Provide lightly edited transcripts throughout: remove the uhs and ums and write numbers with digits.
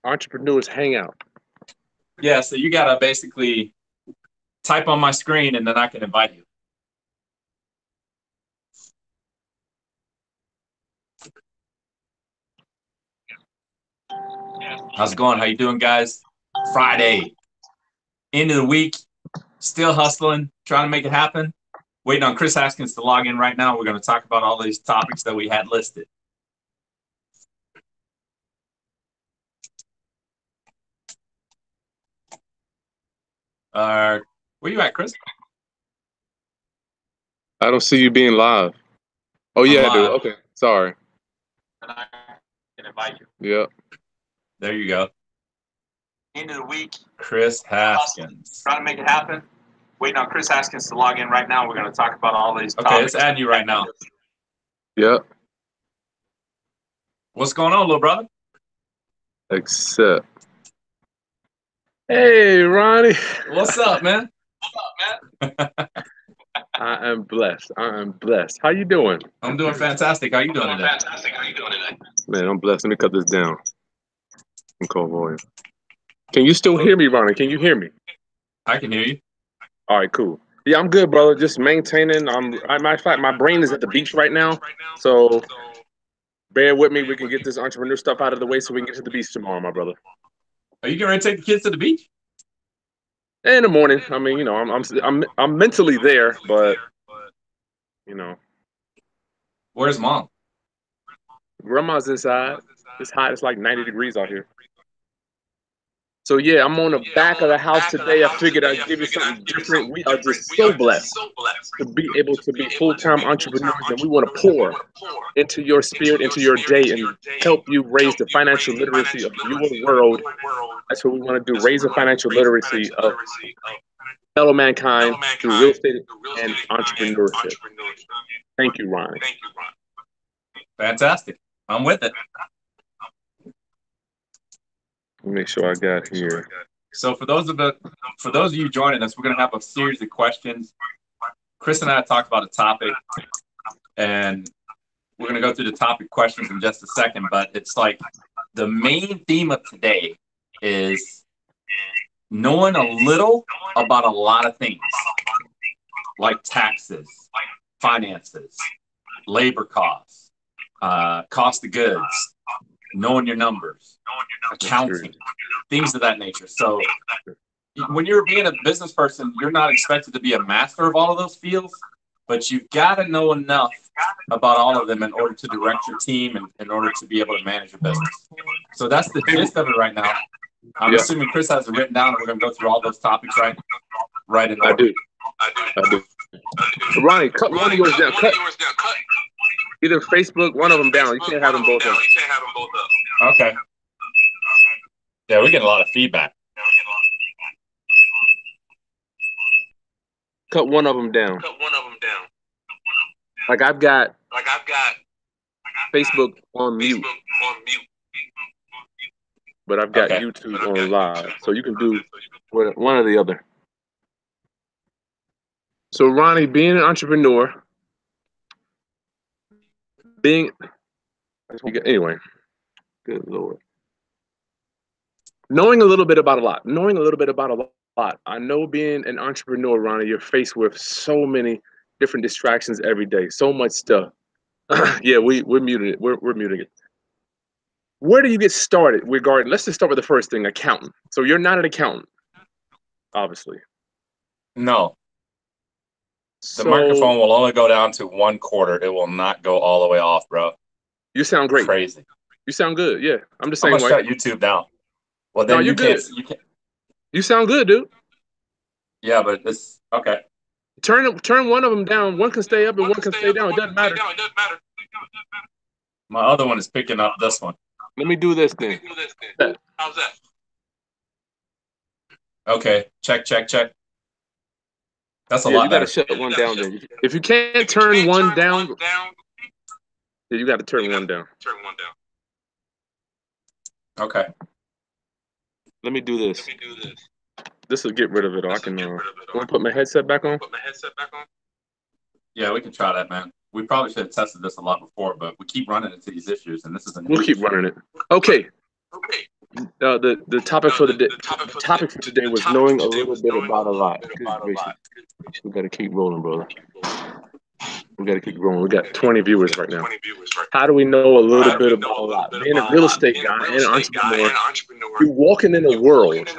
Entrepreneurs Hangout. Yeah, so you gotta basically type on my screen and then I can invite you. How's it going? How you doing, guys? Friday, end of the week, still hustling, trying to make it happen. Waiting on Chris Haskins to log in right now. We're going to talk about all these topics that we had listed. Where you at, Chris? I don't see you being live. Oh, yeah, I do. Okay, sorry. And I can invite you. Yep. There you go. End of the week, Chris Haskins. Trying to make it happen. Waiting on Chris Haskins to log in right now. We're going to talk about all these topics. Okay, it's adding you right now. Yep. What's going on, little brother? Accept. Hey, Ronnie. What's up, man? I am blessed. I am blessed. How you doing? I'm doing fantastic. How you doing today? Man, I'm blessed. Let me cut this down. I'm cold volume. Can you still hear me, Ronnie? Can you hear me? I can hear you. All right, cool. Yeah, I'm good, brother. Just maintaining. Matter of fact, my brain is at the beach right now, so bear with me. We can get this entrepreneur stuff out of the way so we can get to the beach tomorrow, my brother. Are you getting ready to take the kids to the beach? In the morning. I mean, you know, I'm mentally there, but you know. Where's mom? Grandma's inside. It's hot. It's like 90 degrees out here. So yeah, I'm on the back of the house today. I figured I'd give you something different. We are just so blessed to be able to be full-time entrepreneurs, and we want to pour into your spirit, into your day, and help you raise the financial literacy of your world. That's what we want to do, raise the financial literacy of fellow mankind through real estate and entrepreneurship. Thank you, Ronnie. Fantastic. I'm with it. Let me make sure I got here. So for those of you joining us, we're going to have a series of questions. Chris and I talked about a topic, and we're going to go through the topic questions in just a second. But it's like the main theme of today is knowing a little about a lot of things, like taxes, finances, labor costs, cost of goods, knowing your numbers, accounting, things of that nature. So when you're being a business person, you're not expected to be a master of all of those fields, but you've got to know enough about all of them in order to direct your team and in order to be able to manage your business. So that's the gist of it right now. I'm assuming Chris has it written down, and we're going to go through all those topics right in order. I do. Ronnie, cut one of yours down. Cut either Facebook, one of them down. You can't have them both up. Okay. Yeah, we get a lot of feedback. Cut one of them down. Like I've got Facebook on mute, but I've got YouTube on live, so you can do one or the other. So Ronnie, being an entrepreneur, anyway, good Lord. Knowing a little bit about a lot. I know being an entrepreneur, Ronnie, you're faced with so many different distractions every day, so much stuff. Yeah, we're muting it. We're muting it. Where do you get started regarding? Let's just start with the first thing, accountant. So you're not an accountant, obviously. No. The microphone will only go down to 1/4. It will not go all the way off, bro. You sound great. Crazy. You sound good. Yeah, I'm the same way. I'm gonna shut YouTube down. Well, then no, you can't. You sound good, dude. Yeah, but it's okay. Turn one of them down. One can stay up and one can stay down. It doesn't matter. My other one is picking up this one. Let me do this then. How's that? Okay. Check. That's a lot better. You got to shut one down then. If you can't turn one down, then you got to turn one down. Okay. Let me do this. This will get rid of it. I can. Want to put my headset back on? Yeah, we can try that, man. We probably should have tested this a lot before, but we keep running into these issues, and this is a new We'll keep running it. Okay. The topic for the topic for today was knowing a little bit about a lot. Good gracious. We gotta keep rolling, brother. We gotta keep rolling. We got 20 viewers right now. How do we know a little bit about a lot? Being a real estate guy and entrepreneur, you're walking in a world.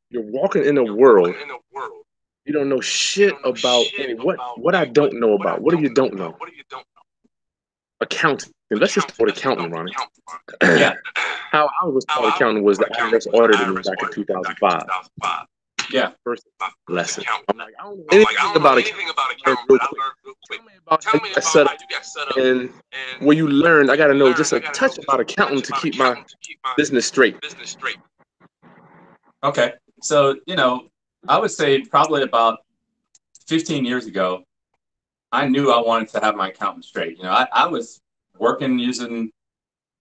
You're walking in a world. You don't know shit about any what I don't know about. What do you don't know? Accounting. Let's just start with accounting, Ronnie. Yeah. How I was taught accounting was the IRS audited me back in 2005. Yeah. First lesson. I'm like, I don't know anything about accounting. Real quick. Tell me about how you got set up and where you learned. I got to know just a touch about accounting to keep my business straight. Okay. So, I would say probably about 15 years ago, I knew I wanted to have my accountant straight. I was working using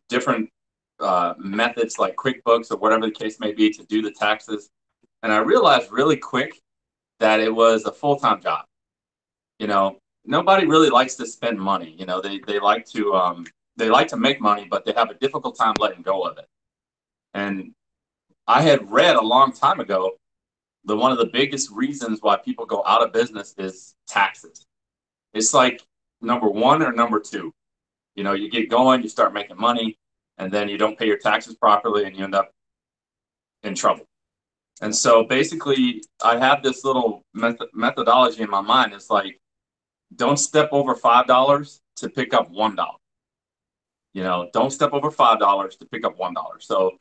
different methods like QuickBooks or whatever the case may be to do the taxes. And I realized really quick that it was a full-time job. Nobody really likes to spend money. They like to make money, but they have a difficult time letting go of it. And I had read a long time ago that one of the biggest reasons why people go out of business is taxes. It's like number one or number two. You get going, you start making money, and then you don't pay your taxes properly and you end up in trouble. And so basically, I have this little methodology in my mind. It's like, don't step over $5 to pick up $1. Don't step over $5 to pick up $1. So,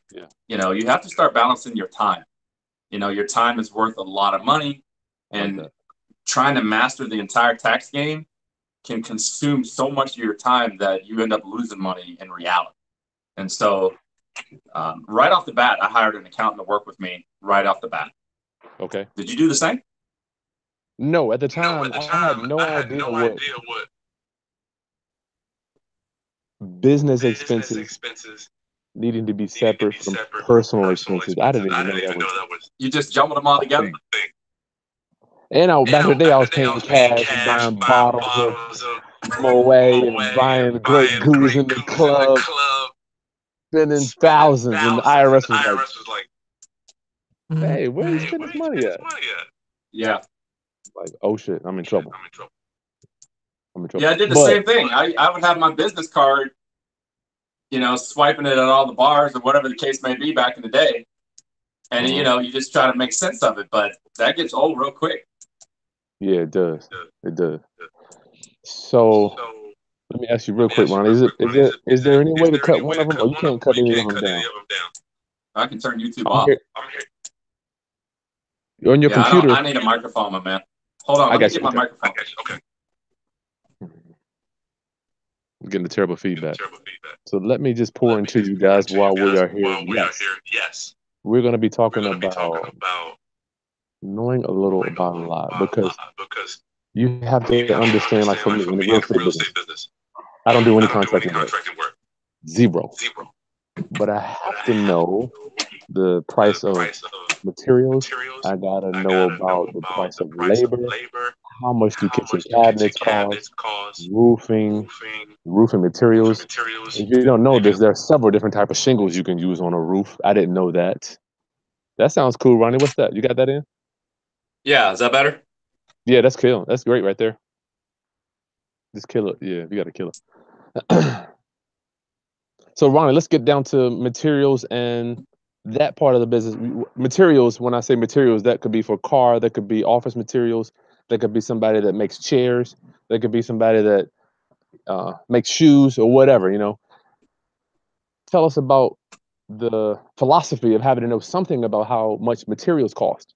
you have to start balancing your time. Your time is worth a lot of money, and trying to master the entire tax game can consume so much of your time that you end up losing money in reality. And so right off the bat, I hired an accountant to work with me right off the bat. Okay. Did you do the same? No, at the time, I had no idea what business expenses needing to be separate from personal expenses. I didn't even know that was. You just jumping them all together? And back in the day, I was paying cash and buying bottles of Moet and buying Grey Goose in the club, spending thousands, and the IRS was like, "Hey, where you spend this money at?" Yeah. Like, oh shit, I'm in trouble. Yeah, I did the same thing. I would have my business card, swiping it at all the bars or whatever the case may be back in the day. And, you just try to make sense of it. But that gets old real quick. Yeah, it does. It does. So let me ask you real quick, Ron. Is there any way to cut one of them, or you can't cut any of them down? I can turn YouTube off. You're on your computer. I need a microphone, my man. Hold on, let me get my microphone. Okay. I'm getting the terrible feedback. So let me just pour into you guys while we are here. Yes. We're going to be talking about knowing a little about a lot, because you have to understand, like for me, in the real estate business, I don't do any contracting work. Zero. But I have to know the price of materials. I got to know about the price of labor. How much do kitchen cabinets cost? Roofing materials. If you don't know this, there are several different types of shingles you can use on a roof. I didn't know that. That sounds cool, Ronnie. What's that? You got that in? Yeah, is that better? Yeah, that's cool. That's great right there. Just kill it. Yeah, you got to kill it. So, Ronnie, let's get down to materials and that part of the business. Materials, when I say materials, that could be for car, that could be office materials, that could be somebody that makes chairs, that could be somebody that makes shoes or whatever, Tell us about the philosophy of having to know something about how much materials cost.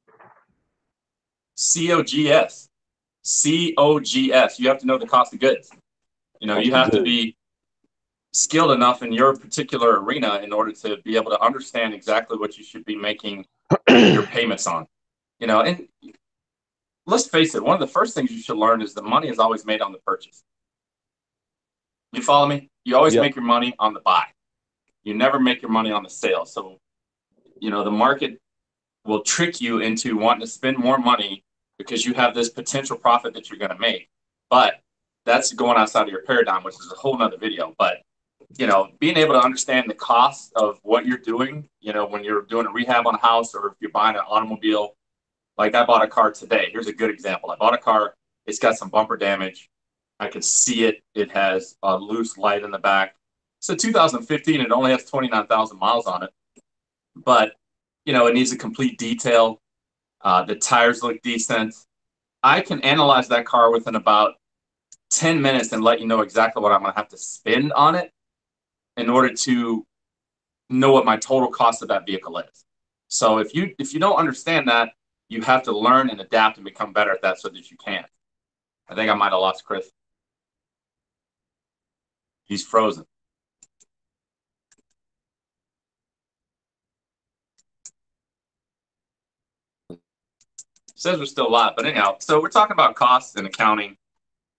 COGS. COGS. You have to know the cost of goods. You have to be skilled enough in your particular arena in order to be able to understand exactly what you should be making your payments on. And let's face it, one of the first things you should learn is the money is always made on the purchase. You follow me? You always make your money on the buy. You never make your money on the sale. So, the market will trick you into wanting to spend more money because you have this potential profit that you're going to make. But that's going outside of your paradigm, which is a whole nother video. But being able to understand the cost of what you're doing, when you're doing a rehab on a house or if you're buying an automobile. Like I bought a car today. Here's a good example. I bought a car. It's got some bumper damage. I can see it. It has a loose light in the back. It's a 2015. It only has 29,000 miles on it, but it needs a complete detail. The tires look decent. I can analyze that car within about 10 minutes and let you know exactly what I'm going to have to spend on it in order to know what my total cost of that vehicle is. So if you don't understand that, you have to learn and adapt and become better at that so that you can. I think I might have lost Chris. He's frozen. Says we're still live, but anyhow, so we're talking about costs and accounting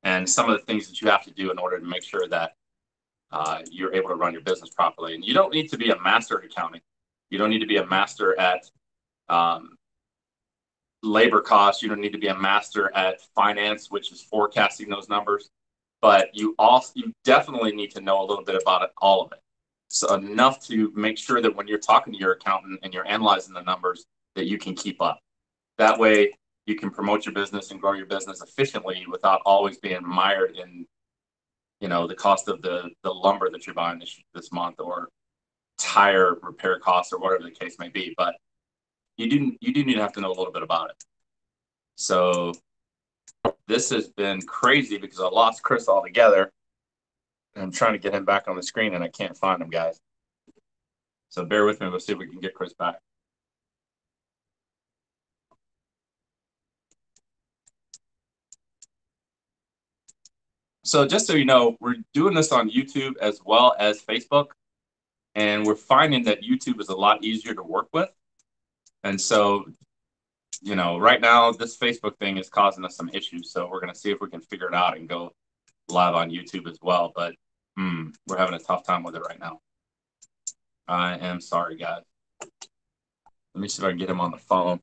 and some of the things that you have to do in order to make sure that you're able to run your business properly. And you don't need to be a master at accounting. You don't need to be a master at um, labor costs. You don't need to be a master at finance, which is forecasting those numbers. But you definitely need to know a little bit about all of it. So enough to make sure that when you're talking to your accountant and you're analyzing the numbers, that you can keep up. That way, you can promote your business and grow your business efficiently without always being mired in, the cost of the lumber that you're buying this month or tire repair costs or whatever the case may be. But you do need to have to know a little bit about it. So this has been crazy because I lost Chris altogether. I'm trying to get him back on the screen and I can't find him, guys. So bear with me. We'll see if we can get Chris back. So just so you know, we're doing this on YouTube as well as Facebook. And we're finding that YouTube is a lot easier to work with. And so, right now this Facebook thing is causing us some issues. So we're going to see if we can figure it out and go live on YouTube as well. But we're having a tough time with it right now. I am sorry, guys. Let me see if I can get him on the phone.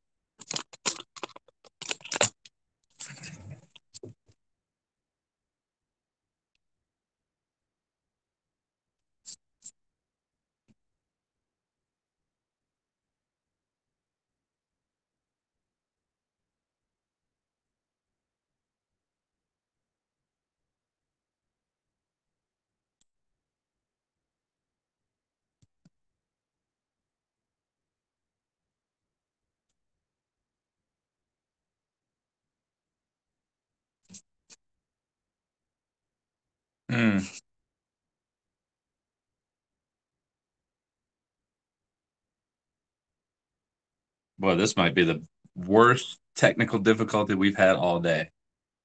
Boy, this might be the worst technical difficulty we've had all day.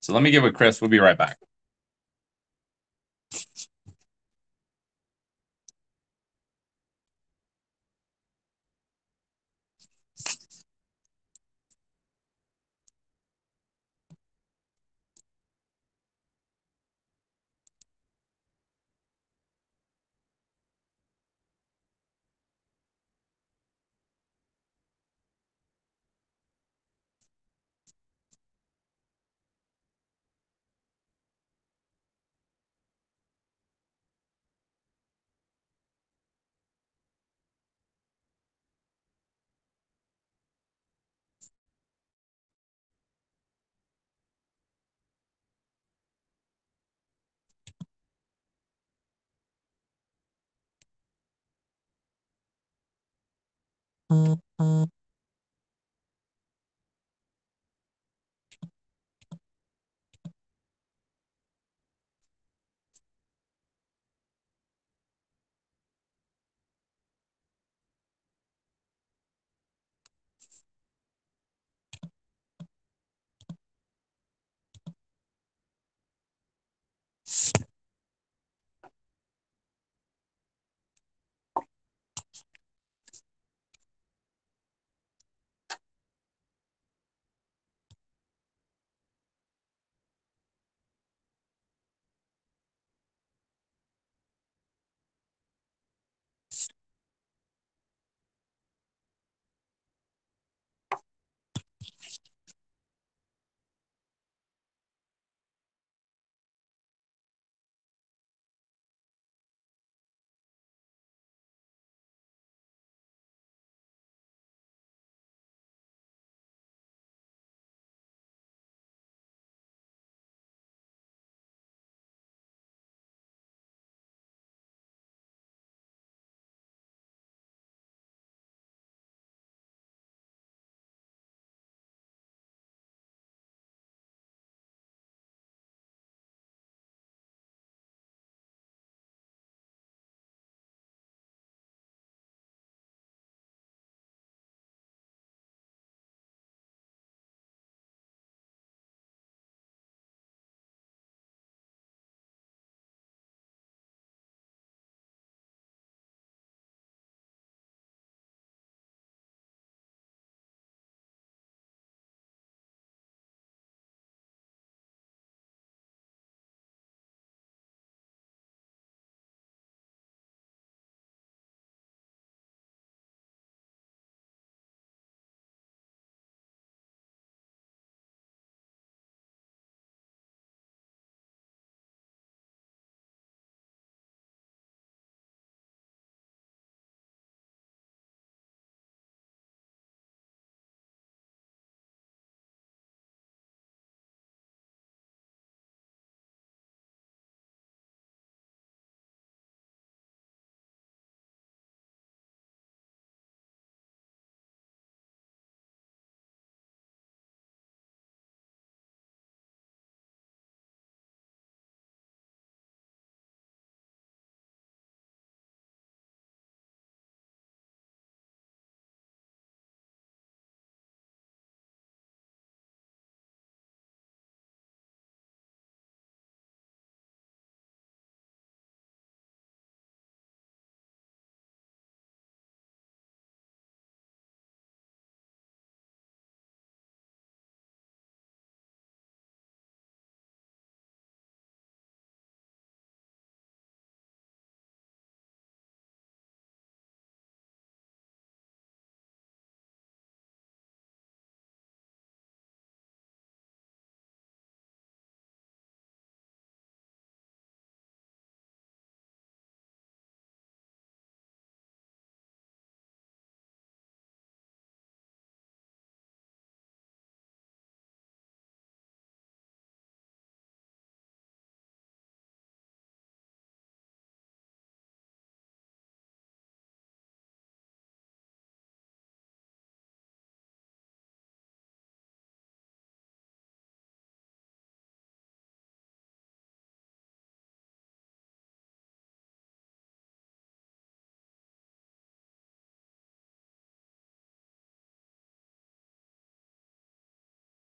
So let me give it Chris. We'll be right back.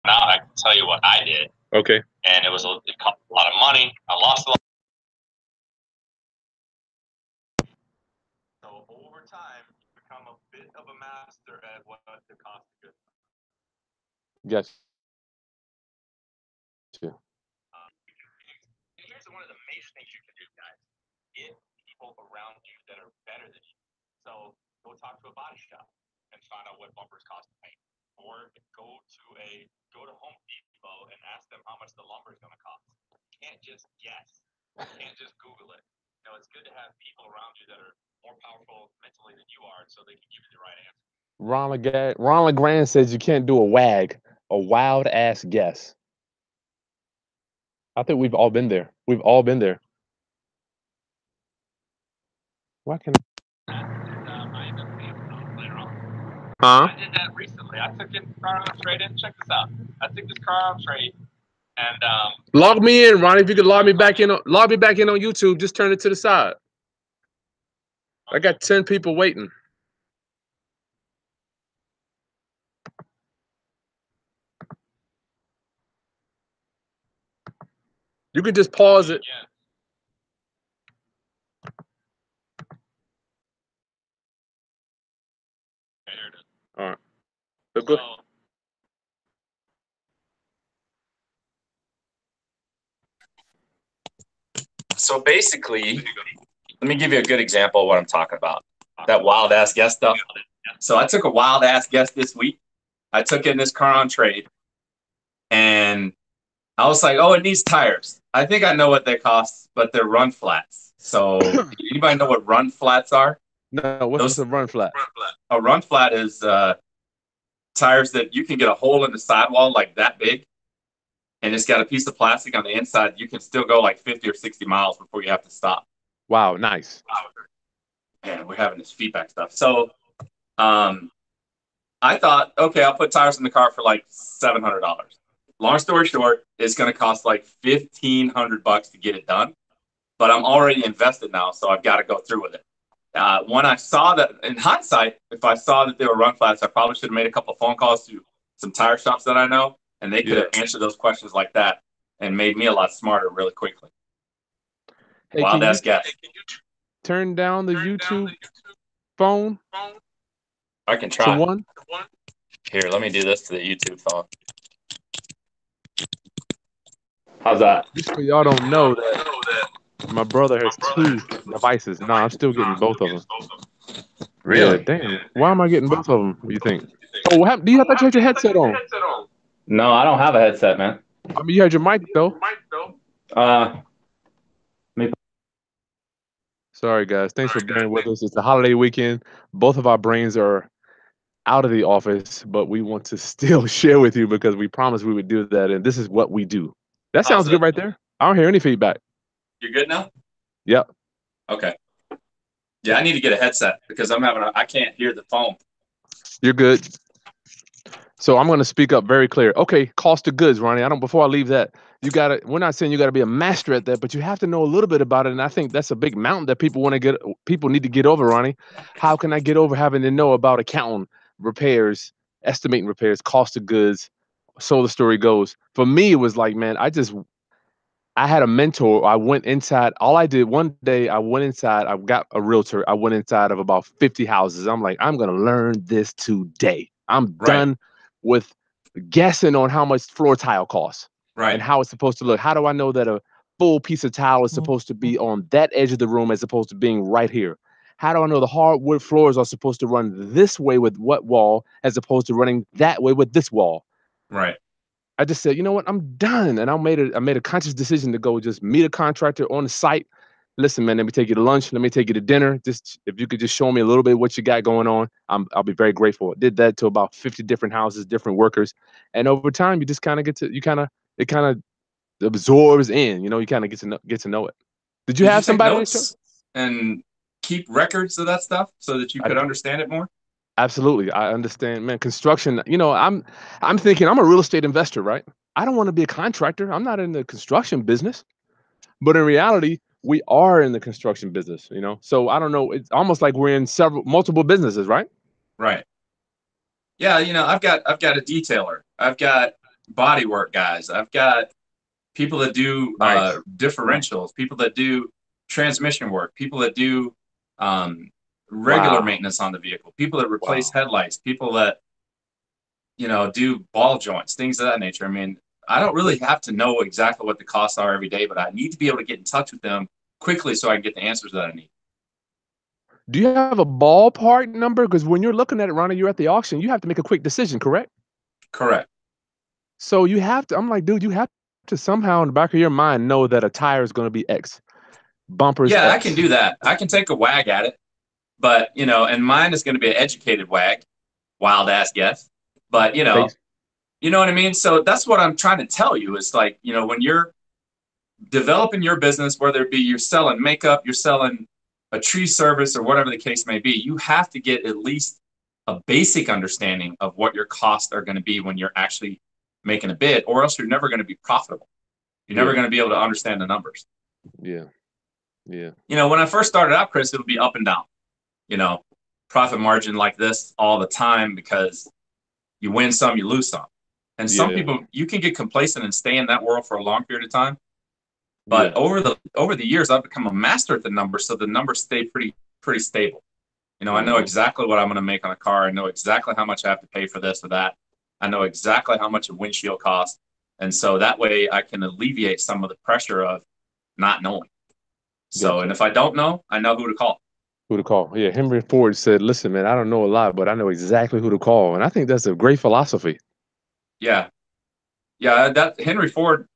Now I can tell you what I did. Okay. And it was it cost a lot of money. I lost a lot. So over time, you become a bit of a master at what the cost of goods. Yes. Yeah. And here's one of the major things you can do, guys. Get people around you that are better than you. So go talk to a body shop and find out what bumpers cost to paint. Or go to Home Depot and ask them how much the lumber is going to cost. You can't just guess. You can't just Google it. You know, it's good to have people around you that are more powerful mentally than you are, so they can give you the right answer. Ron LeGrand says you can't do a WAG, a wild ass guess. I think we've all been there. We've all been there. Why can I ended up being later on. Huh? I did that recently. I took this car on trade in. Check this out. I took this car on trade, and log me in, Ronnie. If you could log me back in on YouTube, just turn it to the side. I got 10 people waiting. You can just pause it. Yeah. There it is. All right. So good. So basically, let me give you a good example of what I'm talking about. That wild ass guess stuff. So I took a wild ass guess this week. I took in this car on trade, and I was like, "Oh, it needs tires." I think I know what they cost, but they're run flats. So anybody know what run flats are? No, what's a run flat? A run flat is tires that you can get a hole in the sidewall like that big, and it's got a piece of plastic on the inside. You can still go like 50 or 60 miles before you have to stop. Wow, nice. Man, we're having this feedback stuff. So I thought, okay, I'll put tires in the car for like $700. Long story short, it's going to cost like $1,500 to get it done. But I'm already invested now, so I've got to go through with it. When I saw that, in hindsight, if I saw that they were run flats, I probably should have made a couple of phone calls to some tire shops that I know, and they could have answered those questions like that and made me a lot smarter really quickly. Hey, Wild ass guess. Can you turn down the YouTube phone? I can try. To 1? Here, let me do this to the YouTube phone. How's that? Just so y'all don't know that my brother has 2 devices. No, I'm still getting both of them. Really? Yeah, damn. Why am I getting both of them? What do you think? Oh, what happened? Do you have to have your headset on? No, I don't have a headset, man. I mean, you had your mic though. Sorry, guys. Thanks for bearing with us. It's the holiday weekend. Both of our brains are out of the office, but we want to still share with you because we promised we would do that, and this is what we do. That sounds good right there. I don't hear any feedback. You're good now? Yep. Okay. Yeah, I need to get a headset because I can't hear the phone. You're good. So I'm going to speak up very clear. Okay, cost of goods, Ronnie. Before I leave that, we're not saying you got to be a master at that, but you have to know a little bit about it. And I think that's a big mountain that people need to get over, Ronnie. How can I get over having to know about accounting, repairs, estimating repairs, cost of goods? So the story goes. For me, it was like, man, I had a mentor. I went inside. All I did one day, I went inside. I got a realtor. I went inside of about 50 houses. I'm like, I'm going to learn this today. I'm done with guessing on how much floor tile costs and how it's supposed to look. How do I know that a full piece of tile is supposed to be on that edge of the room as opposed to being right here? How do I know the hardwood floors are supposed to run this way with what wall as opposed to running that way with this wall? Right. I just said, you know what, I'm done. And I made a conscious decision to go just meet a contractor on the site. Listen, man, let me take you to lunch. Let me take you to dinner. Just if you could just show me a little bit of what you got going on, I'll be very grateful. Did that to about 50 different houses, different workers. And over time, you just kind of it kind of absorbs in, you kind of get to know it. Did you have somebody notes and keep records of that stuff so that you could understand it more? Absolutely. I understand, man. Construction, I'm thinking I'm a real estate investor, right? I don't want to be a contractor. I'm not in the construction business. But in reality, we are in the construction business, So I don't know. It's almost like we're in multiple businesses, right? Right. Yeah, I've got a detailer. I've got body work guys. I've got people that do Nice. differentials, people that do transmission work, people that do um, regular Wow. maintenance on the vehicle, people that replace Wow. headlights, people that do ball joints, things of that nature. I mean, I don't really have to know exactly what the costs are every day, but I need to be able to get in touch with them quickly so I can get the answers that I need. Do you have a ballpark number? Because when you're looking at it, Ronnie, you're at the auction, you have to make a quick decision, correct? Correct. So you have to, I'm like, dude, you have to somehow in the back of your mind know that a tire is going to be X, bumper's Yeah, I can X. do that. I can take a wag at it, but and mine is going to be an educated wag, wild ass guess. But Base. you know what I mean? So that's what I'm trying to tell you is like, when you're developing your business, whether it be you're selling makeup, you're selling a tree service or whatever the case may be, you have to get at least a basic understanding of what your costs are going to be when you're actually making a bid, or else you're never going to be profitable. You're never Yeah. going to be able to understand the numbers. Yeah. Yeah. When I first started out, Chris, it'll be up and down, you know, profit margin like this all the time because you win some, you lose some. And some Yeah. people, you can get complacent and stay in that world for a long period of time. But Yeah. over the years, I've become a master at the numbers, so the numbers stay pretty stable. I know Hmm. exactly what I'm going to make on a car. I know exactly how much I have to pay for this or that. I know exactly how much a windshield costs, and so that way I can alleviate some of the pressure of not knowing. So, and Gotcha. if I don't know, I know who to call. Who to call? Yeah. Henry Ford said, listen, man, I don't know a lot, but I know exactly who to call. And I think that's a great philosophy. Yeah, yeah. That Henry Ford,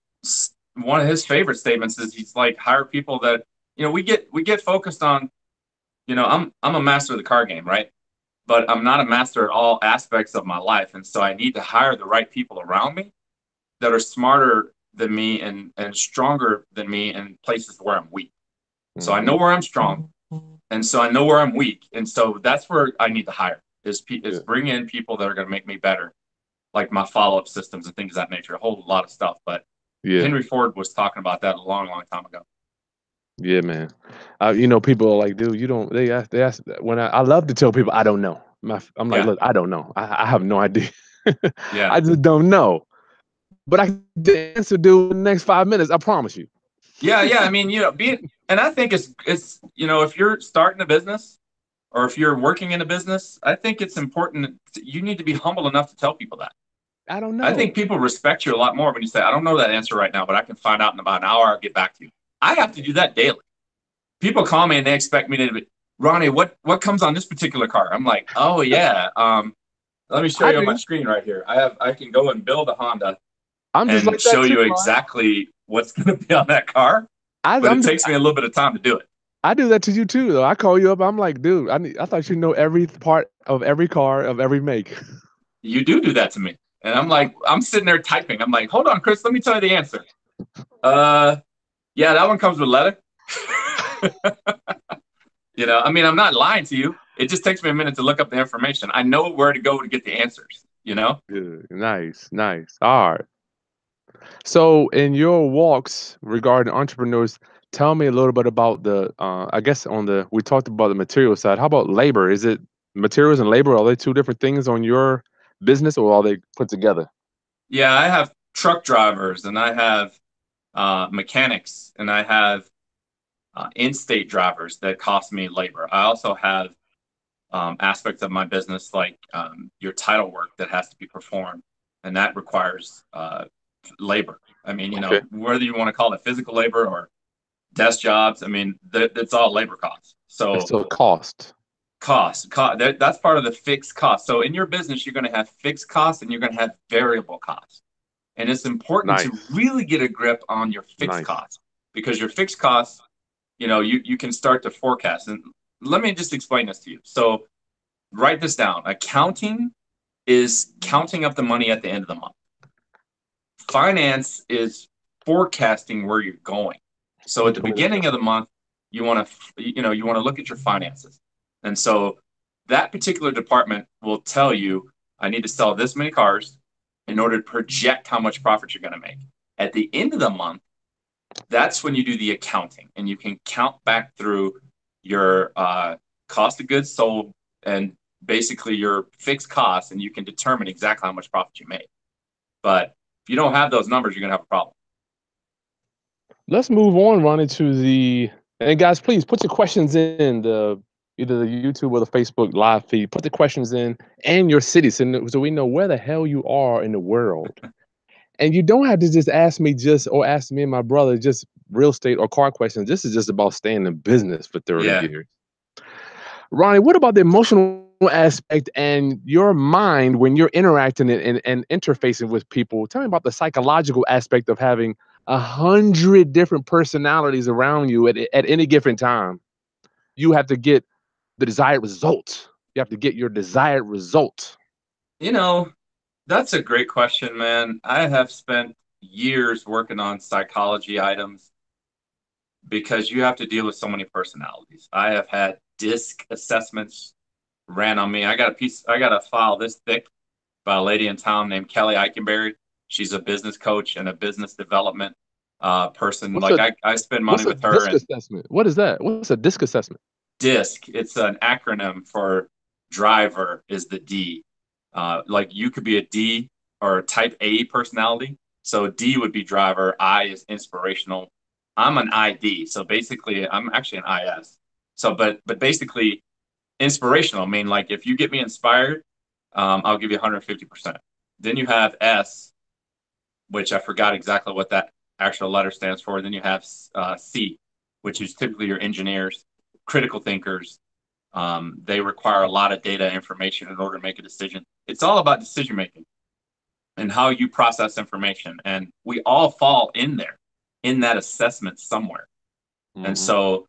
one of his favorite statements is he's like hire people that we get focused on. I'm a master of the car game, right? But I'm not a master at all aspects of my life. And so I need to hire the right people around me that are smarter than me and stronger than me in places where I'm weak. So I Hmm. know where I'm strong. And so I know where I'm weak. And so that's where I need to hire is Yeah. bring in people that are going to make me better, like my follow-up systems and things of that nature, a whole lot of stuff. But Yeah. Henry Ford was talking about that a long, long time ago. Yeah, man. People are like, dude, you don't. They ask when I love to tell people I don't know. I'm like, Yeah. look, I don't know. I have no idea. Yeah. I just don't know. But I can get the answer, dude, in the next 5 minutes. I promise you. Yeah. Yeah. I mean, and I think it's, if you're starting a business or if you're working in a business, I think it's important. You need to be humble enough to tell people that. I don't I think know. people respect you a lot more when you say, I don't know that answer right now, but I can find out in about an hour. I'll get back to you. I have to do that daily. People call me and they expect me to be, Ronnie, what comes on this particular car? I'm like, oh yeah. Let me show I you on my do. screen right here. I can go and build a Honda I'm just and like that show too, you man. exactly what's going to be on that car, but it I'm just takes me a little bit of time to do it. I do that to you too, though. I call you up. I'm like, dude, I thought you know every part of every car of every make. You do that to me. And I'm like, I'm sitting there typing. I'm like, hold on, Chris, let me tell you the answer. Uh, yeah, that one comes with leather. I mean, I'm not lying to you. It just takes me a minute to look up the information. I know where to go to get the answers. Good. Nice, nice. All right. So, in your walks regarding entrepreneurs, tell me a little bit about I guess we talked about the material side. How about labor? Is it materials and labor? Are they two different things on your business or are they put together? Yeah, I have truck drivers and I have mechanics and I have in-state drivers that cost me labor. I also have aspects of my business like your title work that has to be performed, and that requires labor. I mean, Okay. whether you want to call it physical labor or desk jobs, I mean, it's all labor costs. So So cost. that's part of the fixed cost. So in your business, you're going to have fixed costs and you're going to have variable costs. And it's important to Nice. really get a grip on your fixed Nice. costs because your fixed costs, you can start to forecast. And let me just explain this to you. So write this down. Accounting is counting up the money at the end of the month. Finance is forecasting where you're going. So You at the told me this beginning of the month, you want to look at your finances. And so that particular department will tell you, I need to sell this many cars in order to project how much profit you're going to make. At the end of the month, that's when you do the accounting and you can count back through your cost of goods sold and basically your fixed costs, and you can determine exactly how much profit you made. But If you don't have those numbers, you're gonna have a problem. Let's move on, Ronnie, to the and guys, please put your questions in the either the YouTube or the Facebook live feed. Put the questions in and your city so we know where the hell you are in the world. And you don't have to just ask me or ask me and my brother just real estate or car questions. This is just about staying in business for 30 Yeah. years. Ronnie, what about the emotional aspect and your mind when you're interacting and interfacing with people? Tell me about the psychological aspect of having 100 different personalities around you at any given time. You have to get the desired result. You have to get your desired result. You know, that's a great question, man. I have spent years working on psychology items because you have to deal with so many personalities. I have had disc assessments ran on me. I got a file this thick by a lady in town named Kelly Eikenberry. She's a business coach and a business development person. What's Like a I spend money what's a with her. disc And assessment? What is that? What's a disc assessment? DISC, it's an acronym for driver is the D. Like you could be a D or a type A personality. So D would be driver, I is inspirational. I'm an ID. So basically I'm actually an IS. So but basically inspirational. I mean, like if you get me inspired, I'll give you 150%. Then you have S, which I forgot exactly what that actual letter stands for. Then you have C, which is typically your engineers, critical thinkers. They require a lot of data information in order to make a decision. It's all about decision making and how you process information. And we all fall in there, in that assessment somewhere. And Mm-hmm. so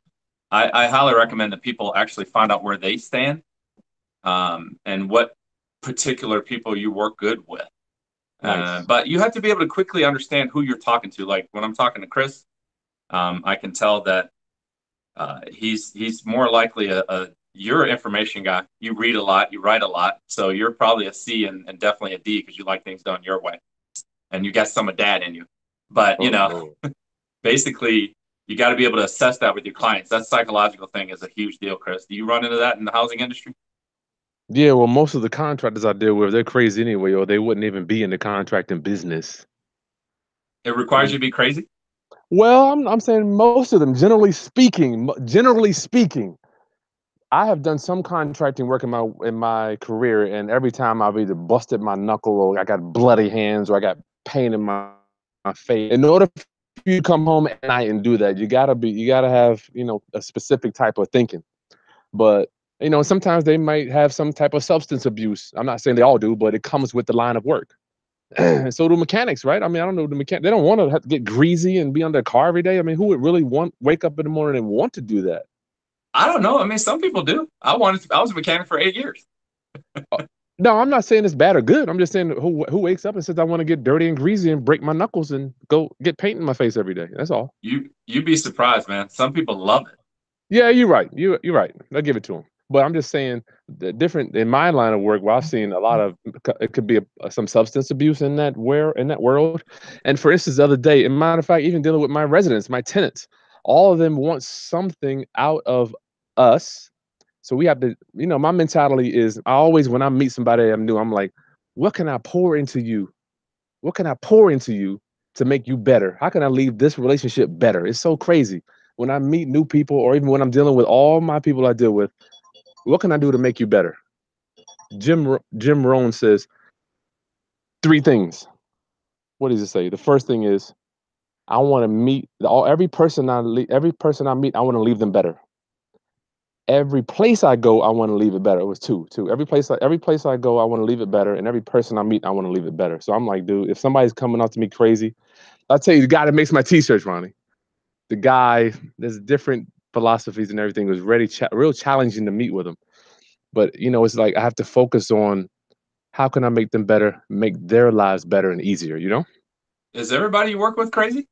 I highly recommend that people actually find out where they stand, and what particular people you work good with. Nice. But you have to be able to quickly understand who you're talking to. Like when I'm talking to Chris, I can tell that he's more likely you're an information guy. You read a lot, you write a lot, so you're probably a C and definitely a D because you like things done your way, and you got some of that in you. But Oh Lord. basically, you got to be able to assess that with your clients. That psychological thing is a huge deal, Chris. Do you run into that in the housing industry? Yeah, well, most of the contractors I deal with, they're crazy anyway, or they wouldn't even be in the contracting business. It requires you to be crazy. Well, I'm saying most of them, generally speaking, I have done some contracting work in my career, and every time I've either busted my knuckle or I got bloody hands or I got pain in my face. In order for you to come home at night and do that, you gotta have, a specific type of thinking. But sometimes they might have some type of substance abuse. I'm not saying they all do, but it comes with the line of work. So do mechanics, right? I mean, I don't know the mechanic. They don't want to have to get greasy and be on their car every day. I mean, who would really wake up in the morning and want to do that? I don't know. I mean, some people do. I was a mechanic for 8 years. Uh, No, I'm not saying it's bad or good. I'm just saying who wakes up and says I want to get dirty and greasy and break my knuckles and go get paint in my face every day. That's all. You'd be surprised, man. Some people love it. Yeah, you're right. You're right. I'll give it to them. But I'm just saying the different in my line of work where I've seen a lot of it could be some substance abuse in that world. And for instance, the other day, in matter of fact, even dealing with my residents, my tenants, all of them want something out of us. So we have to, my mentality is I always when I meet somebody I'm new, I'm like, what can I pour into you? What can I pour into you to make you better? How can I leave this relationship better? It's so crazy. When I meet new people or even when I'm dealing with all my people I deal with, what can I do to make you better? Jim Rohn says three things. What does it say? The first thing is I want to meet every person I meet, I want to leave them better. Every place I go, I want to leave it better. It was two. Every place I go, I want to leave it better, and every person I meet, I want to leave it better. So I'm like, dude, if somebody's coming up to me crazy, I'll tell you the guy that makes my t-shirts, Ronnie. The guy, there's different philosophies and everything. It was real challenging to meet with him. But it's like I have to focus on how can I make them better, make their lives better and easier. Is everybody you work with crazy?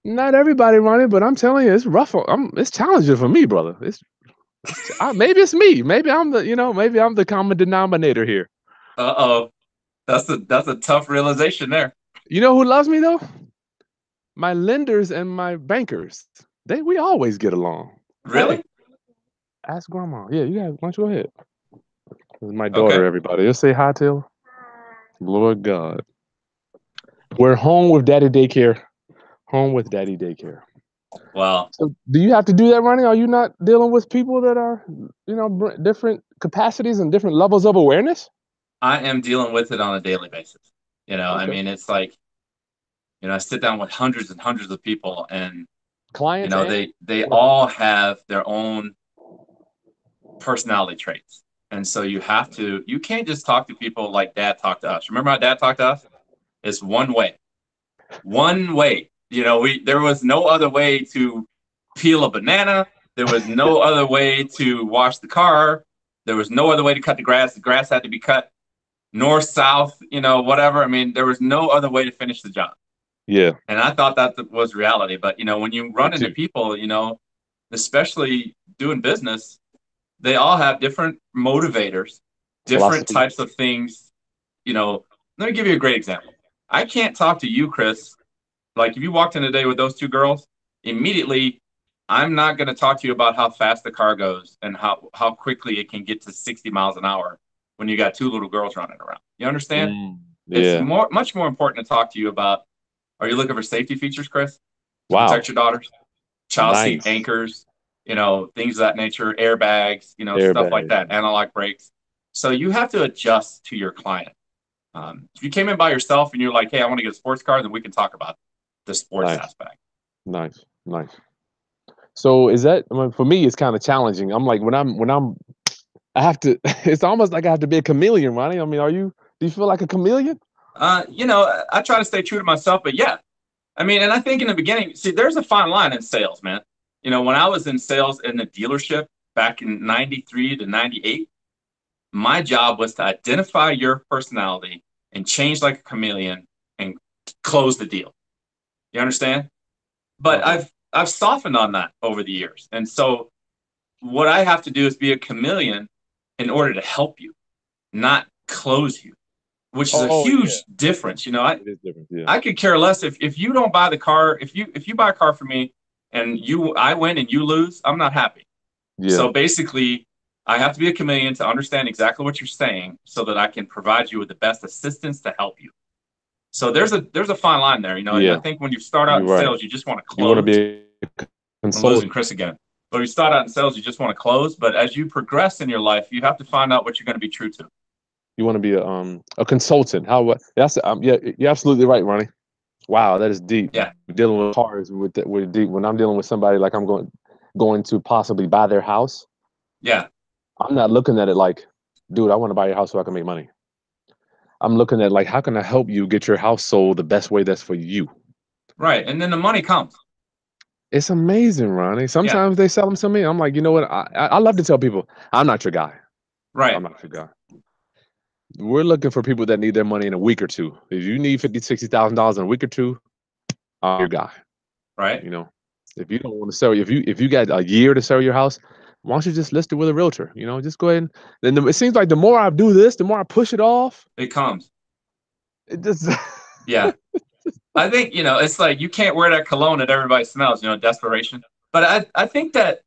Not everybody, Ronnie, but I'm telling you, it's rough. It's challenging for me, brother. Maybe it's me. Maybe I'm the common denominator here. Uh-oh. That's a tough realization there. You know who loves me though? My lenders and my bankers. We always get along. Hey, Really? ask grandma. Yeah, you guys, why don't you go ahead? This is my daughter, Okay. everybody. Let's say hi to her. Lord God. We're home with daddy daycare. Home with daddy daycare. Well, So, do you have to do that, Ronnie? Are you not dealing with people that are, different capacities and different levels of awareness? I am dealing with it on a daily basis. I Okay. mean, it's like, I sit down with hundreds and hundreds of people, and Clients and they what else? all have their own personality traits. And so you can't just talk to people like dad talked to us. Remember how dad talked to us? It's one way. One way. There was no other way to peel a banana. There was no other way to wash the car. There was no other way to cut the grass. The grass had to be cut north, south, whatever. I mean, there was no other way to finish the job. Yeah. And I thought that was reality. But, when you Me run into too. people, especially doing business, they all have different motivators, different Philosophy. types of things. Let me give you a great example. I can't talk to you, Chris. Like if you walked in today with those two girls, immediately I'm not going to talk to you about how fast the car goes and how quickly it can get to 60 miles an hour when you got two little girls running around. You understand? It's Yeah. much more important to talk to you about, are you looking for safety features, Chris, to Wow. protect your daughters? Child seat Nice. anchors, things of that nature, airbags, stuff like Airbag. that, analog brakes. So you have to adjust to your client. If you came in by yourself and you're like, hey, I want to get a sports car, then we can talk about the sports Nice. aspect. Nice. Nice. So is that, I mean, for me? It's kind of challenging. I'm like I have to. It's almost like I have to be a chameleon, Ronnie. I mean, Do you feel like a chameleon? I try to stay true to myself, but yeah, I mean, and I think in the beginning, see, there's a fine line in sales, man. When I was in sales in the dealership back in 93 to 98, my job was to identify your personality and change like a chameleon and close the deal. You understand? But Uh-huh. I've softened on that over the years. And so what I have to do is be a chameleon in order to help you, not close you, which is a Oh yeah, huge difference. it is different. Yeah. I could care less if you don't buy the car, if you buy a car for me and I win and you lose, I'm not happy. Yeah. So basically, I have to be a chameleon to understand exactly what you're saying so that I can provide you with the best assistance to help you. So there's a fine line there, and I Yeah. think when you start out You're in right. sales, you just want to You want to close. be a I'm losing consultant. Chris again. But you start out in sales, you just want to close. But as you progress in your life, you have to find out what you're going to be true to. You want to be a consultant. That's yeah. You're absolutely right, Ronnie. Wow, that is deep. Yeah, Dealing with cars with deep. When I'm dealing with somebody like I'm going to possibly buy their house, yeah, I'm not looking at it like, dude, I want to buy your house so I can make money. I'm looking at like, how can I help you get your house sold the best way that's for you? right. And then the money comes. It's amazing, Ronnie. Yeah, Sometimes they sell them to me. I'm like, you know what? I love to tell people, I'm not your guy. right, I'm not your guy. We're looking for people that need their money in a week or two. If you need $50,000, $60,000 in a week or two, I'm your guy. right. You know, if you don't want to sell, if you got a year to sell your house, why don't you just list it with a realtor? Just go ahead and then it seems like the more I do this, the more I push it off. It comes. It just Yeah. I think, it's like you can't wear that cologne that everybody smells, desperation. But I think that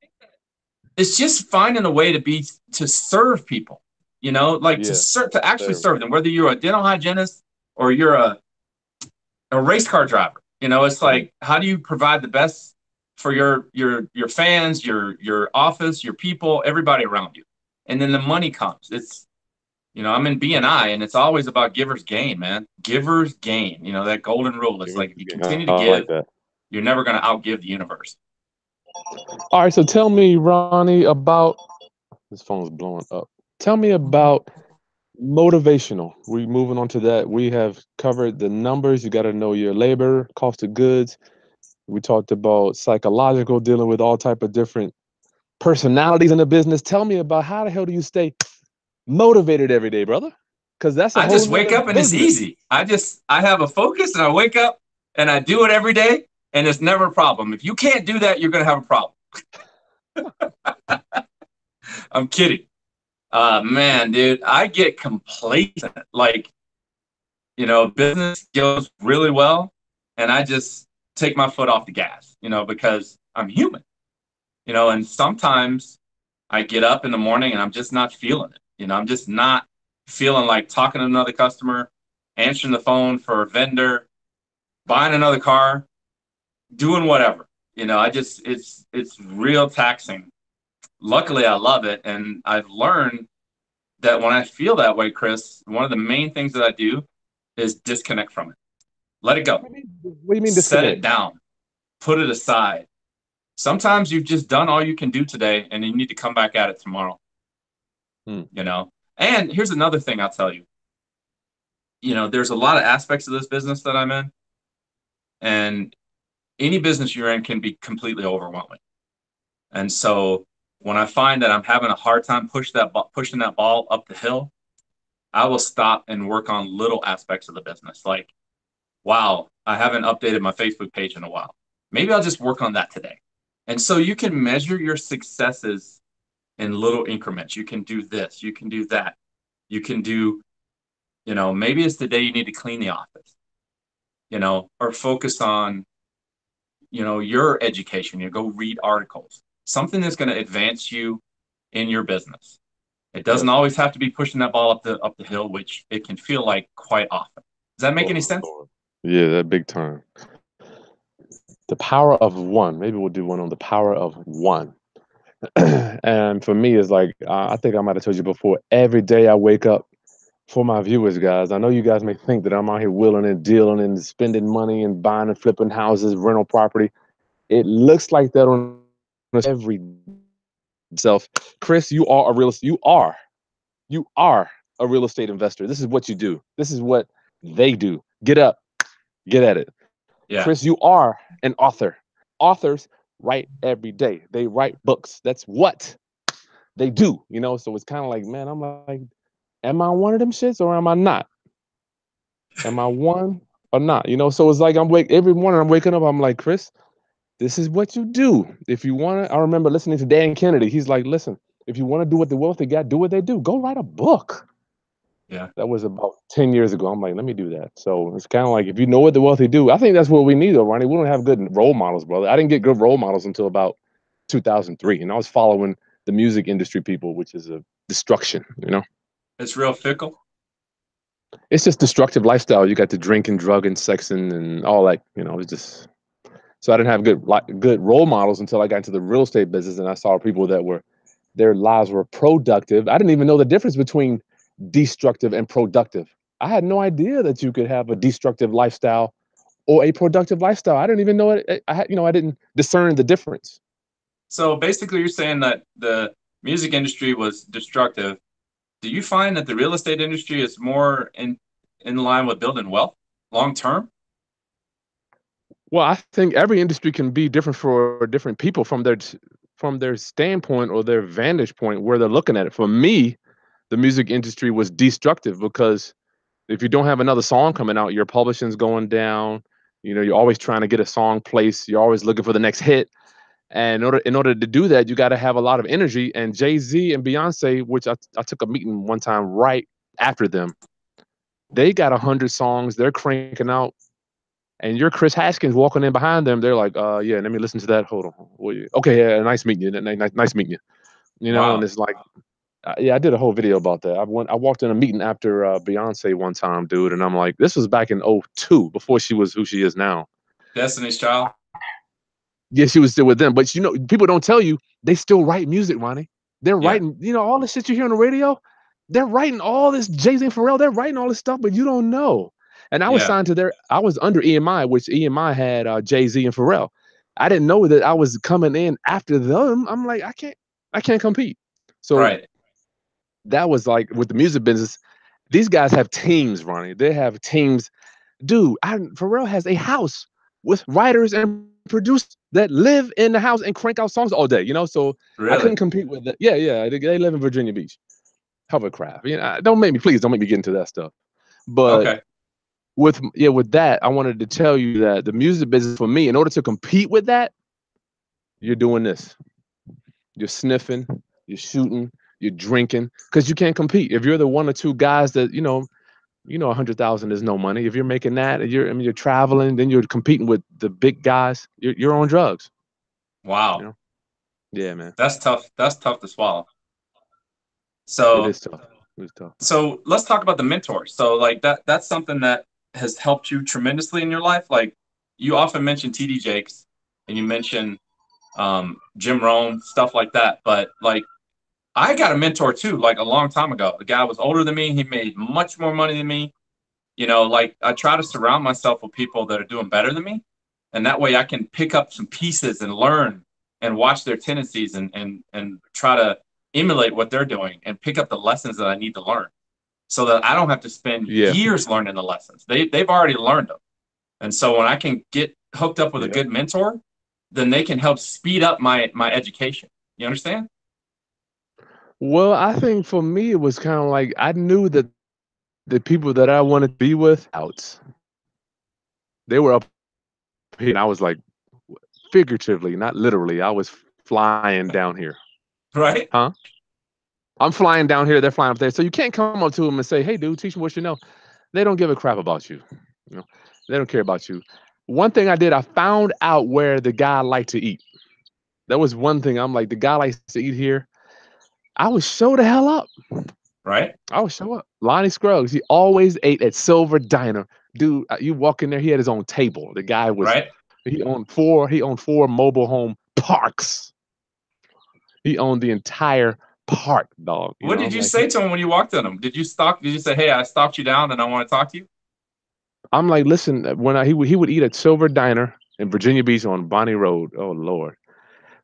it's just finding a way to serve people, like yeah, to actually serve them, whether you're a dental hygienist or you're a race car driver. It's mhm. like, how do you provide the best for your fans, your office, your people, everybody around you? And then the money comes. I'm in BNI, and it's always about givers gain, man. Givers gain. That golden rule. It's like if you continue to I like give, that. you're never going to outgive the universe. All right, so tell me, Ronnie, about this phone's blowing up. Tell me about motivational. We moving on to that. We have covered the numbers. You got to know your labor, cost of goods. We talked about psychological, dealing with all type of different personalities in the business. Tell me about how the hell do you stay motivated every day, brother? Because that's a I whole just wake nother up and it's business. easy. I have a focus, and I wake up and I do it every day, and it's never a problem. If you can't do that, you're going to have a problem. I'm kidding. Man, dude, I get complacent. Like, business goes really well, and I just take my foot off the gas, because I'm human, and sometimes I get up in the morning and I'm just not feeling it. I'm just not feeling like talking to another customer, answering the phone for a vendor. buying another car, doing whatever. I just it's real taxing. Luckily, I love it, and I've learned that when I feel that way, Chris, one of the main things that I do is disconnect from it. Let it go. What do you mean Set it disconnect? down. Put it aside. Sometimes you've just done all you can do today, and you need to come back at it tomorrow. Hmm. And here's another thing I'll tell you. There's a lot of aspects of this business that I'm in, and any business you're in can be completely overwhelming. And so when I find that I'm having a hard time pushing that ball up the hill, I will stop and work on little aspects of the business. Like, wow, I haven't updated my Facebook page in a while. Maybe I'll just work on that today. And so you can measure your successes in little increments. You can do this, you can do that. You can do, maybe it's the day you need to clean the office, or focus on, your education. You go read articles, something that's going to advance you in your business. It doesn't Yes. always have to be pushing that ball up the hill, which it can feel like quite often. Does that make any Oh, sense? Lord. Yeah, that big time. The power of one. Maybe we'll do one on the power of one. And for me, it's like I think I might have told you before. Every day I wake up, for my viewers, guys. I know you guys may think that I'm out here willing and dealing and spending money and buying and flipping houses, rental property. It looks like that on every self. Chris, you are a real estate investor. This is what you do. This is what they do. Get up, get at it. Yeah. Chris, you are an author. Authors write every day. They write books. That's what they do. So it's kind of like, man, I'm like, am I one of them shits or am I not? Am I one or not? So it's like every morning I'm waking up, I'm like, Chris, this is what you do. If you want to, I remember listening to Dan Kennedy. He's like, listen, if you want to do what the wealthy got, do what they do. Go write a book. Yeah. That was about 10 years ago. I'm like, let me do that. So it's kind of like, if you know what the wealthy do, I think that's what we need though, Ronnie. We don't have good role models, brother. I didn't get good role models until about 2003. And I was following the music industry people, which is a destruction. It's real fickle. It's just destructive lifestyle. You got the drinking, drugging, sexing, and all that. It's just so I didn't have good role models until I got into the real estate business, and I saw people that their lives were productive. I didn't even know the difference between destructive and productive. I had no idea that you could have a destructive lifestyle or a productive lifestyle. I didn't even know it. I didn't discern the difference. So basically, you're saying that the music industry was destructive. Do you find that the real estate industry is more in line with building wealth long term? Well, I think every industry can be different for different people from their standpoint or their vantage point where they're looking at it. For me, the music industry was destructive because if you don't have another song coming out, your publishing's going down. You're always trying to get a song placed. You're always looking for the next hit. And in order to do that, you got to have a lot of energy. And Jay-Z and Beyonce, which I took a meeting one time right after them, they got 100 songs they're cranking out. And you're Chris Haskins walking in behind them. They're like, yeah, let me listen to that. Hold on. Okay, yeah, nice meeting you. Nice meeting you. And Wow. it's like, yeah, I did a whole video about that. I walked in a meeting after Beyonce one time, dude, and I'm like, this was back in '02, before she was who she is now. Destiny's Child. Yeah, she was still with them, but people don't tell you they still write music, Ronnie. They're Yeah. writing, all the shit you hear on the radio. They're writing all this Jay-Z and Pharrell. They're writing all this stuff, but you don't know. And I was Yeah. signed to I was under EMI, which EMI had Jay-Z and Pharrell. I didn't know that I was coming in after them. I'm like, I can't compete. So Right. that was like with the music business. These guys have teams, Ronnie. They have teams. Dude, Pharrell has a house with writers and producers that live in the house and crank out songs all day. So I Really? couldn't compete with that. Yeah, yeah. They live in Virginia Beach. Hovercraft. Please don't make me get into that stuff. But Okay. with that, I wanted to tell you that the music business for me, in order to compete with that, you're doing this. You're sniffing, you're shooting, you're drinking, because you can't compete. If you're the one or two guys that 100,000 is no money. If you're making that, and you're traveling, then you're competing with the big guys. You're on drugs. You Wow. know? Yeah, man. That's tough. That's tough to swallow. It So is tough. It's tough. so let's talk about the mentor. So like that's something that has helped you tremendously in your life? Like you often mention TD Jakes and you mention Jim Rome, stuff like that. But like I got a mentor too, like a long time ago. The guy was older than me. He made much more money than me. You know, like I try to surround myself with people that are doing better than me. And that way I can pick up some pieces and learn and watch their tendencies and try to emulate what they're doing and pick up the lessons that I need to learn so that I don't have to spend Yeah. years learning the lessons. They've already learned them. And so when I can get hooked up with a Yeah. good mentor, then they can help speed up my education. You understand? Well, I think for me, it was kind of like I knew that the people that I wanted to be with, outs, they were up here, and I was like, figuratively, not literally, I was flying down here. Right? Huh? I'm flying down here, they're flying up there. So you can't come up to them and say, "Hey, dude, teach me what you know." They don't give a crap about you. You know, they don't care about you. One thing I did, I found out where the guy liked to eat. That was one thing. I'm like, the guy likes to eat here. I would show the hell up. Right? I would show up. Lonnie Scruggs, he always ate at Silver Diner. Dude, you walk in there, he had his own table. The guy was Right? he owned four mobile home parks. He owned the entire park, dog. What did I'm you like, say to him when you walked on him? Did you stalk? Did you say, "Hey, I stalked you down and I want to talk to you"? I'm like, listen, he would eat at Silver Diner in Virginia Beach on Bonnie Road. Oh Lord.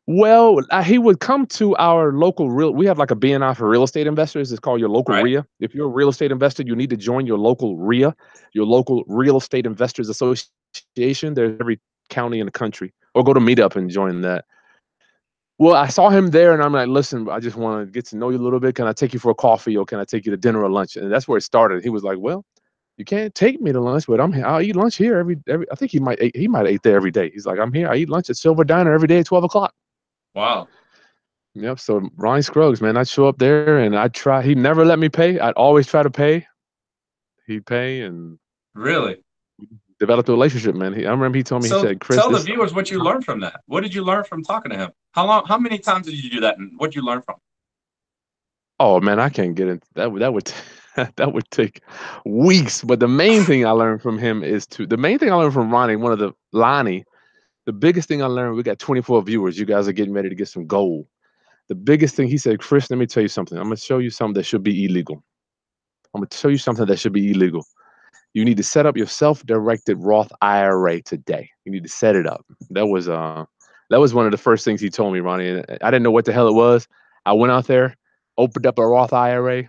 Well, he would come to our local real. We have like a BNI for real estate investors. It's called your local Right? RIA. If you're a real estate investor, you need to join your local RIA, your local Real Estate Investors Association. There's every county in the country, or go to Meetup and join that. Well, I saw him there, and I'm like, listen, I just want to get to know you a little bit. Can I take you for a coffee, or can I take you to dinner or lunch? And that's where it started. He was like, well, you can't take me to lunch, but I'm here. I'll eat lunch here every. I think he might eat there every day. He's like, I'm here. I eat lunch at Silver Diner every day at 12 o'clock. Wow. Yep. So Ronnie Scruggs, man, I'd show up there and I'd try. He never let me pay. I'd always try to pay. He'd pay and Really? develop a relationship, man. I remember he told me, he So said, Chris, tell the this. viewers what you learned from that. What did you learn from talking to him? How long? How many times did you do that, and what did you learn from? Oh man, I can't get into that. That would that would take weeks. But the main thing I learned from him is the main thing I learned from Ronnie, Lonnie, the biggest thing I learned, we got 24 viewers. You guys are getting ready to get some gold. The biggest thing he said, Chris, let me tell you something. I'm gonna show you something that should be illegal. I'm gonna show you something that should be illegal. You need to set up your self-directed Roth IRA today. You need to set it up. That was one of the first things he told me, Ronnie. And I didn't know what the hell it was. I went out there, opened up a Roth IRA.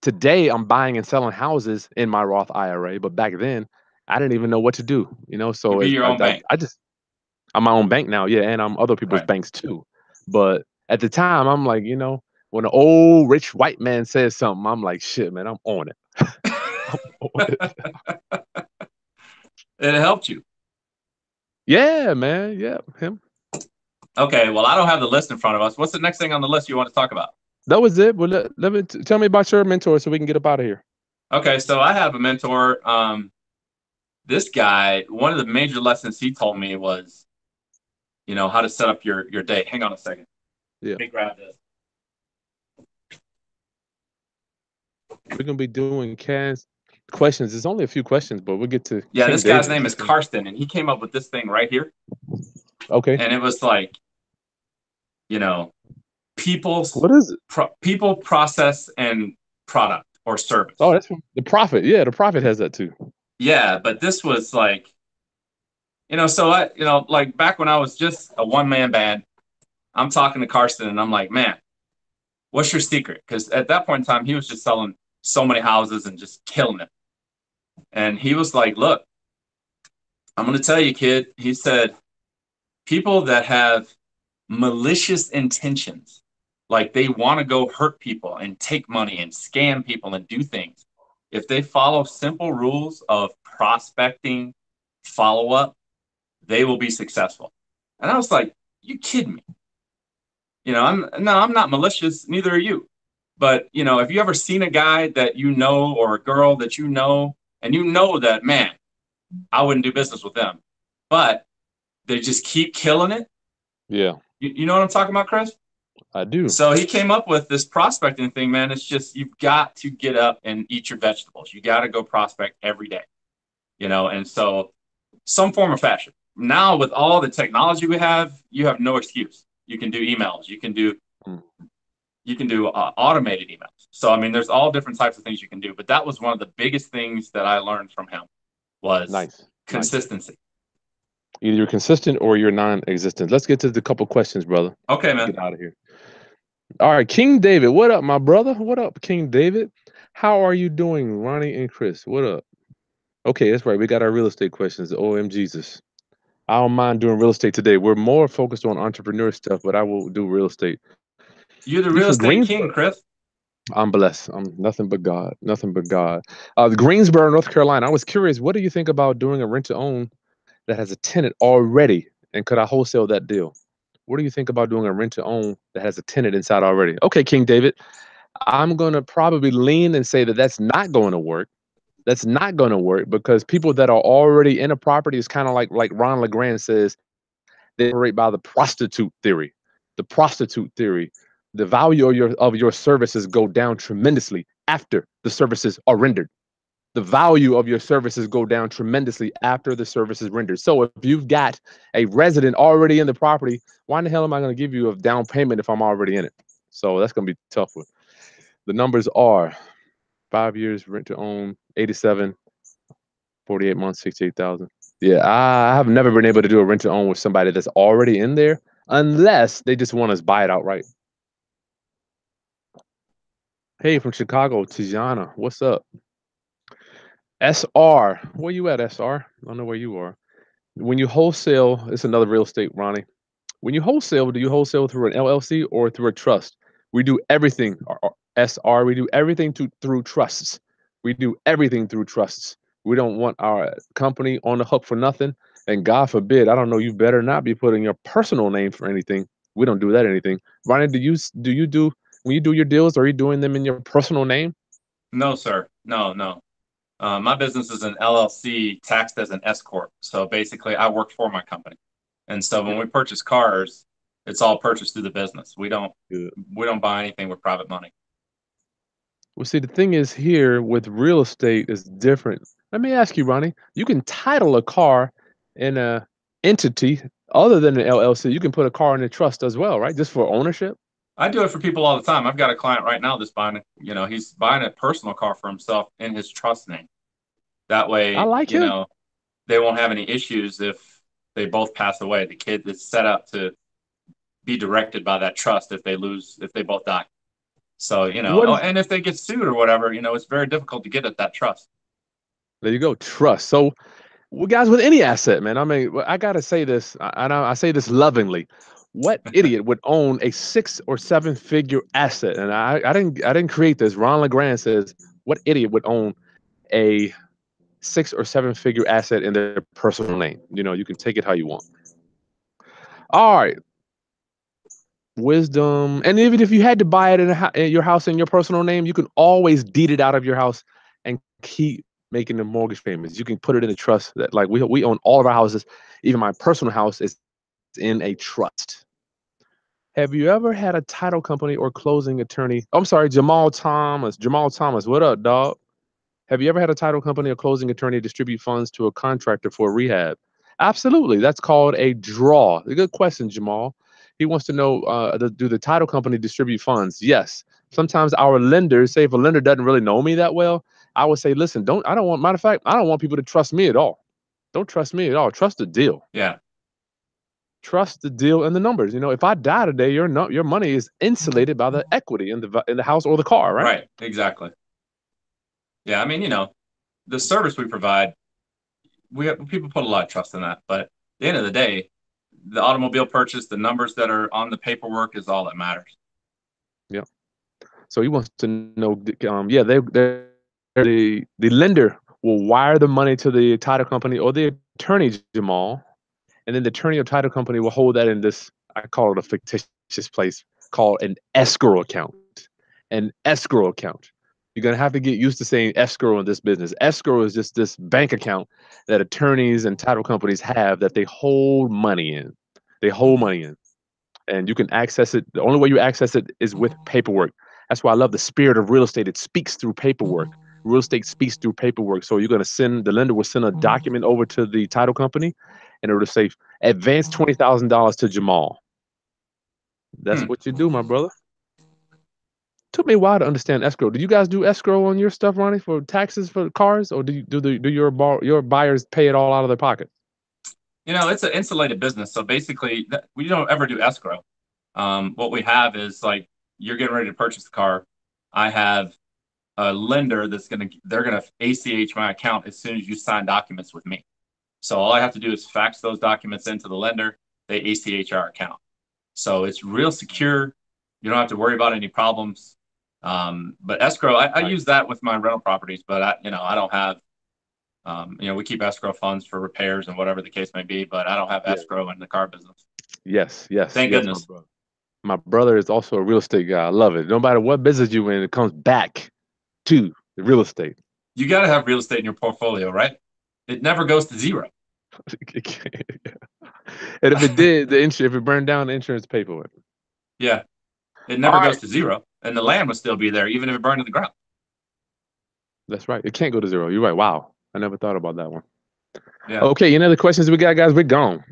Today, I'm buying and selling houses in my Roth IRA, but back then, I didn't even know what to do. You So be your own bank, I'm my own bank now, yeah, and I'm other people's right? banks too. But at the time, I'm like, when an old rich white man says something, I'm like, shit, man, I'm on it. I'm on it. It helped you. Yeah, man. Yeah, him. Okay. Well, I don't have the list in front of us. What's the next thing on the list you want to talk about? That was it. Well, tell me about your mentor so we can get up out of here. Okay. So I have a mentor. This guy, one of the major lessons he told me was, how to set up your day. Hang on a second. Yeah, Let me grab this. we're gonna be doing cast questions. It's only a few questions, but we'll get to Yeah, King this guy's David. name is Karsten, and he came up with this thing right here. Okay. And it was like, you know, What is it? people, process, and product or Oh, service. that's from the Prophet. Yeah, the Prophet has that too. Yeah, but this was like, so like back when I was just a one-man band, I'm talking to Karsten and I'm like, man, what's your secret? Because at that point in time, he was just selling so many houses and just killing it. And he was like, look, I'm going to tell you, kid. He said, people that have malicious intentions, like they want to go hurt people and take money and scam people and do things, if they follow simple rules of prospecting, follow up, they will be successful. And I was like, you kidding me? I'm not malicious, neither are you. But have you ever seen a guy that or a girl that and that, man, I wouldn't do business with them, but they just keep killing it? Yeah, You know what I'm talking about, Chris? I do. So he came up with this prospecting thing, man. It's just you've got to get up and eat your vegetables. You got to go prospect every day. And so some form of fashion. Now with all the technology we have, you have no excuse. You can do emails. You can do automated emails. So I mean, there's all different types of things you can do. But that was one of the biggest things that I learned from him was Nice. consistency. Either you're consistent or you're non-existent. Let's get to the couple questions, brother. Okay, man. Get out of here. All right, King David. What up, my brother? What up, King David? How are you doing, Ronnie and Chris? What up? Okay, that's right. We got our real estate questions. OM Jesus. I don't mind doing real estate today. We're more focused on entrepreneur stuff, but I will do real estate. You're the You real from estate Greensboro? king, Chris. I'm blessed. I'm nothing but God. Nothing but God. The Greensboro, North Carolina. I was curious. What do you think about doing a rent to own that has a tenant already, and could I wholesale that deal? What do you think about doing a rent to own that has a tenant inside already? Okay, King David, I'm going to probably lean and say that that's not going to work. That's not going to work because people that are already in a property is kind of like Ron LeGrand says, they operate by the prostitute theory. The prostitute theory. The value of your services go down tremendously after the services are rendered. The value of your services go down tremendously after the service is rendered. So if you've got a resident already in the property, why in the hell am I going to give you a down payment if I'm already in it? So that's going to be a tough one. The numbers are 5 years rent to own, 87, 48 months, 68,000. Yeah, I have never been able to do a rent to own with somebody that's already in there unless they just want us buy it outright. Hey, from Chicago, Tijana, what's up? SR, where you at, SR? I don't know where you are. When you wholesale, it's another real estate, Ronnie. When you wholesale, do you wholesale through an LLC or through a trust? We do everything, SR. We do everything through trusts. We do everything through trusts. We don't want our company on the hook for nothing. And God forbid, I don't know, you better not be putting your personal name for anything. We don't do that anything. Ronnie, do when you do your deals, are you doing them in your personal name? No, sir. No, no. My business is an LLC taxed as an S corp. So basically, I work for my company, and so when we purchase cars, it's all purchased through the business. Good. We don't buy anything with private money. Well, see, the thing is here with real estate is different. Let me ask you, Ronnie, you can title a car in a entity other than an LLC. You can put a car in a trust as well, right? Just for ownership. I do it for people all the time. I've got a client right now that's buying, he's buying a personal car for himself in his trust name. That I way, like him. they won't have any issues if they both pass away. The kid is set up to be directed by that trust if they both die. So, What is and if they get sued or whatever, it's very difficult to get at that trust. there you go, trust. So, well, guys, with any asset, man, I mean, I gotta say this, and I say this lovingly. What idiot would own a 6 or 7 figure asset? And I didn't create this. Ron LeGrand says, what idiot would own a 6 or 7 figure asset in their personal name? You can take it how you want. All right, wisdom, and even if you had to buy it in your house in your personal name, you can always deed it out of your house and keep making the mortgage payments. You can put it in a trust that, like, we own all of our houses. Even my personal house is in a trust. Have you ever had a title company or closing attorney? Oh, I'm sorry, Jamal Thomas. Jamal Thomas, what up, dog? Have you ever had a title company or closing attorney distribute funds to a contractor for rehab? Absolutely. That's called a draw. A good question, Jamal. He wants to know, do the title company distribute funds? Yes. Sometimes our lenders, say if a lender doesn't really know me that well, I would say, listen, matter of fact, I don't want people to trust me at all. Don't trust me at all. Trust the deal. Yeah. Trust the deal and the numbers. If I die today, your money is insulated by the equity in the house or the car, right? Right. Exactly. Yeah. I mean, the service we provide, people put a lot of trust in that. But at the end of the day, the automobile purchase, the numbers that are on the paperwork is all that matters. Yeah. So he wants to know, yeah, the lender will wire the money to the title company or the attorney, Jamal, and then the attorney or title company will hold that in this, I call it a fictitious place called an escrow account. An escrow account. You're gonna have to get used to saying escrow in this business. Escrow is just this bank account that attorneys and title companies have that they hold money in. They hold money in, and you can access it. The only way you access it is with paperwork. That's why I love the spirit of real estate. It speaks through paperwork. real estate speaks through paperwork. So you're going to send, the lender will send a document over to the title company, and it'll say advance $20,000 to Jamal. That's what you do, my brother. Took me a while to understand escrow. Do you guys do escrow on your stuff, Ronnie, for taxes for cars, or do your buyers pay it all out of their pocket? It's an insulated business. So basically, we don't ever do escrow. What we have is like, you're getting ready to purchase the car. I have a lender they're gonna ACH my account as soon as you sign documents with me. So all I have to do is fax those documents into the lender. They ACH our account. So it's real secure. You don't have to worry about any problems. But escrow, I use that with my rental properties, but I don't have, we keep escrow funds for repairs and whatever the case may be, but I don't have escrow in the car business. Yes. Thank goodness. My brother is also a real estate guy. I love it. No matter what business you're in, it comes back to the real estate. You got to have real estate in your portfolio, right? It never goes to zero. And if it did, if it burned down, the insurance paid for it. Yeah. It never goes to zero. And the land would still be there, even if it burned to the ground. That's right. It can't go to zero. You're right. Wow. I never thought about that one. Yeah. Okay. Any other questions we got, guys? We're gone.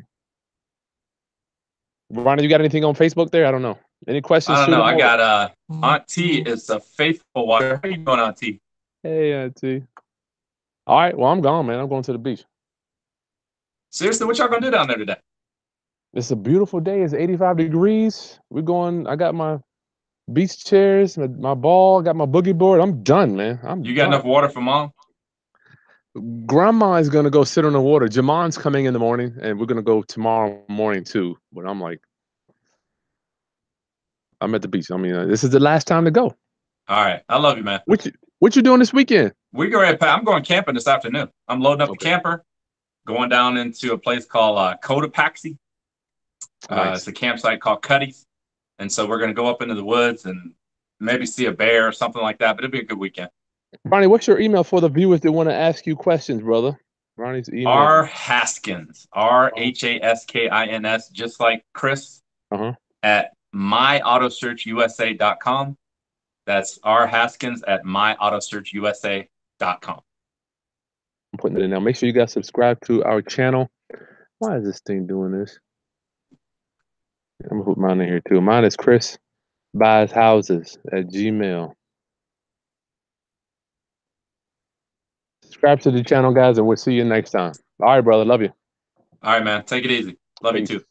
Ronnie, you got anything on Facebook there? I don't know. Any questions? I don't know. I got Aunt T is a faithful watcher. How you doing, Aunt T? Hey, Aunt T. All right. Well, I'm gone, man. I'm going to the beach. Seriously, what y'all gonna do down there today? It's a beautiful day. It's 85 degrees. We're going. I got my beach chairs, my ball, got my boogie board. I'm done, man. You got enough water for Mom? Grandma is gonna go sit on the water. Jamon's coming in the morning, and we're gonna go tomorrow morning too. But I'm at the beach. I mean, this is the last time to go. All right, I love you, man. What you doing this weekend? I'm going camping this afternoon. I'm loading up the camper, going down into a place called Cotopaxi. Nice. It's a campsite called Cuddy's, and so we're gonna go up into the woods and maybe see a bear or something like that. But it'll be a good weekend. Ronnie, what's your email for the viewers that want to ask you questions, brother? Ronnie's email. R Haskins, RHASKINS, just like Chris, at myautosearchusa.com. That's R Haskins at myautosearchusa.com. I'm putting it in now. Make sure you guys subscribe to our channel. Why is this thing doing this? I'm gonna put mine in here too. Mine is Chris Buys Houses at Gmail. Subscribe to the channel, guys, and we'll see you next time. All right, brother. Love you. All right, man. Take it easy. Love you too.